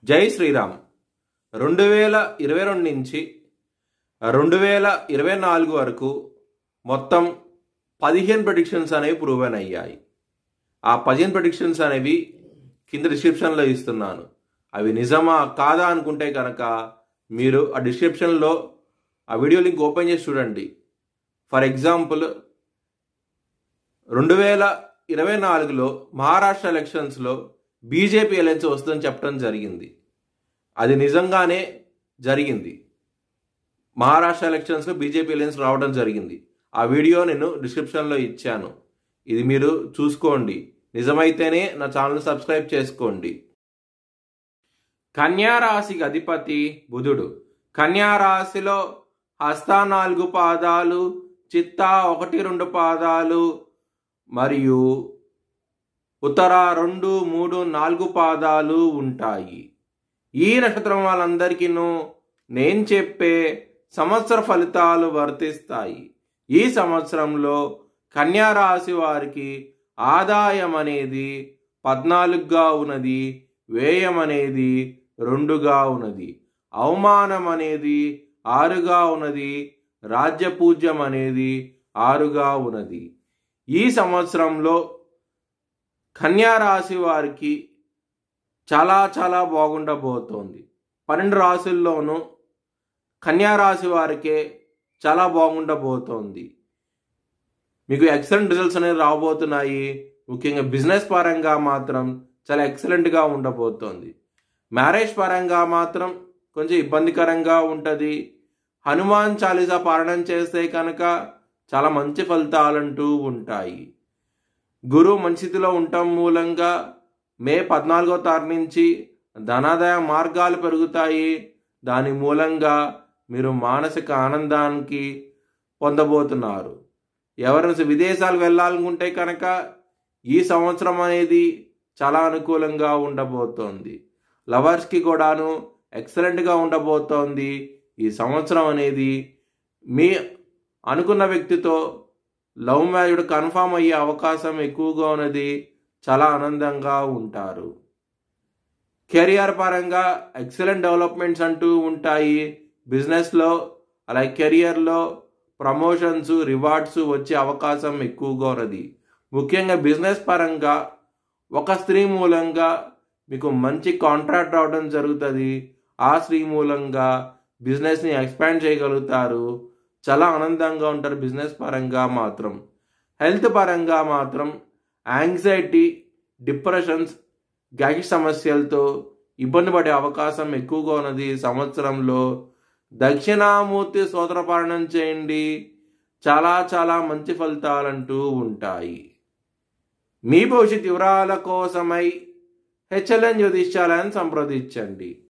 జై శ్రీరామ్. 2022 నుంచి 2024 వరకు మొత్తం 15 ప్రెడిక్షన్స్ అనేవి ప్రూవెన్ అయ్యాయి. ఆ 15 ప్రెడిక్షన్స్ అనేవి కింద డిస్క్రిప్షన్లో ఇస్తున్నాను. అవి నిజమా కాదా అనుకుంటే కనుక మీరు ఆ డిస్క్రిప్షన్లో ఆ వీడియో లింక్ ఓపెన్ చేసి చూడండి. ఫర్ ఎగ్జాంపుల్ 2024లో మహారాష్ట్ర ఎలక్షన్స్లో బీజేపీ అలయన్స్ వస్తుందని చెప్పడం జరిగింది. అది నిజంగానే జరిగింది. మహారాష్ట్ర ఎలక్షన్స్లో బీజేపీ అలయన్స్ రావడం జరిగింది. ఆ వీడియో నేను డిస్క్రిప్షన్లో ఇచ్చాను. ఇది మీరు చూసుకోండి. నిజమైతేనే నా ఛానల్ సబ్స్క్రైబ్ చేసుకోండి. కన్యా రాశికి అధిపతి బుధుడు. కన్యా రాశిలో హస్త 4 పాదాలు, చిత్త 1, 2 పాదాలు మరియు ఉత్తర 2, 3, 4 పాదాలు ఉంటాయి. ఈ నక్షత్రం వాళ్ళందరికీ నేను చెప్పే సంవత్సర ఫలితాలు వర్తిస్తాయి. ఈ సంవత్సరంలో కన్యా రాశి వారికి ఆదాయం అనేది 14గా ఉన్నది, వ్యయం అనేది 2గా ఉన్నది, అవమానం అనేది 6గా ఉన్నది, రాజ్యపూజ్యం అనేది 6గా ఉన్నది. ఈ సంవత్సరంలో కన్యా రాశి వారికి చాలా చాలా బాగుండబోతోంది. 12 రాశుల్లోనూ కన్యా రాశి వారికే చాలా బాగుండబోతోంది. మీకు ఎక్సలెంట్ రిజల్ట్స్ అనేవి రాబోతున్నాయి. ముఖ్యంగా బిజినెస్ పరంగా మాత్రం చాలా ఎక్సలెంట్గా ఉండబోతోంది. మ్యారేజ్ పరంగా మాత్రం కొంచెం ఇబ్బందికరంగా ఉంటుంది. హనుమాన్ చాలీసా పారాయణం చేస్తే కనుక చాలా మంచి ఫలితాలంటూ ఉంటాయి. గురువు మంచి స్థితిలో ఉండటం మూలంగా మే 14వ తారీఖు నుంచి ధనాదాయ మార్గాలు పెరుగుతాయి. దాని మూలంగా మీరు మానసిక ఆనందానికి పొందబోతున్నారు. ఎవరైనా విదేశాలు వెళ్ళాలనుకుంటే కనుక ఈ సంవత్సరం అనేది చాలా అనుకూలంగా ఉండబోతోంది. లవర్స్కి కూడాను ఎక్సలెంట్గా ఉండబోతోంది. ఈ సంవత్సరం అనేది మీ అనుకున్న వ్యక్తితో లవ్ మ్యారేజ్ కన్ఫామ్ అయ్యే అవకాశం ఎక్కువగా ఉన్నది. చాలా ఆనందంగా ఉంటారు. కెరియర్ పరంగా ఎక్సలెంట్ డెవలప్మెంట్స్ అంటూ ఉంటాయి. బిజినెస్లో అలాగే కెరియర్లో ప్రమోషన్స్, రివార్డ్స్ వచ్చే అవకాశం ఎక్కువగా ఉన్నది. ముఖ్యంగా బిజినెస్ పరంగా ఒక స్త్రీ మూలంగా మీకు మంచి కాంట్రాక్ట్ రావడం జరుగుతుంది. ఆ స్త్రీ మూలంగా బిజినెస్ని ఎక్స్పాండ్ చేయగలుగుతారు. చాలా ఆనందంగా ఉంటారు. బిజినెస్ పరంగా మాత్రం హెల్త్ పరంగా మాత్రం యాంగ్జైటీ, డిప్రెషన్స్, గ్యాస్ సమస్యలతో ఇబ్బంది పడే అవకాశం ఎక్కువగా ఉన్నది. ఈ సంవత్సరంలో దక్షిణామూర్తి స్తోత్ర పారాయణం చేయండి. చాలా చాలా మంచి ఫలితాలంటూ ఉంటాయి. మీ భవిష్యత్ వివరాల కోసమై HLN జ్యోతిష్యాలయాన్ని సంప్రదించండి.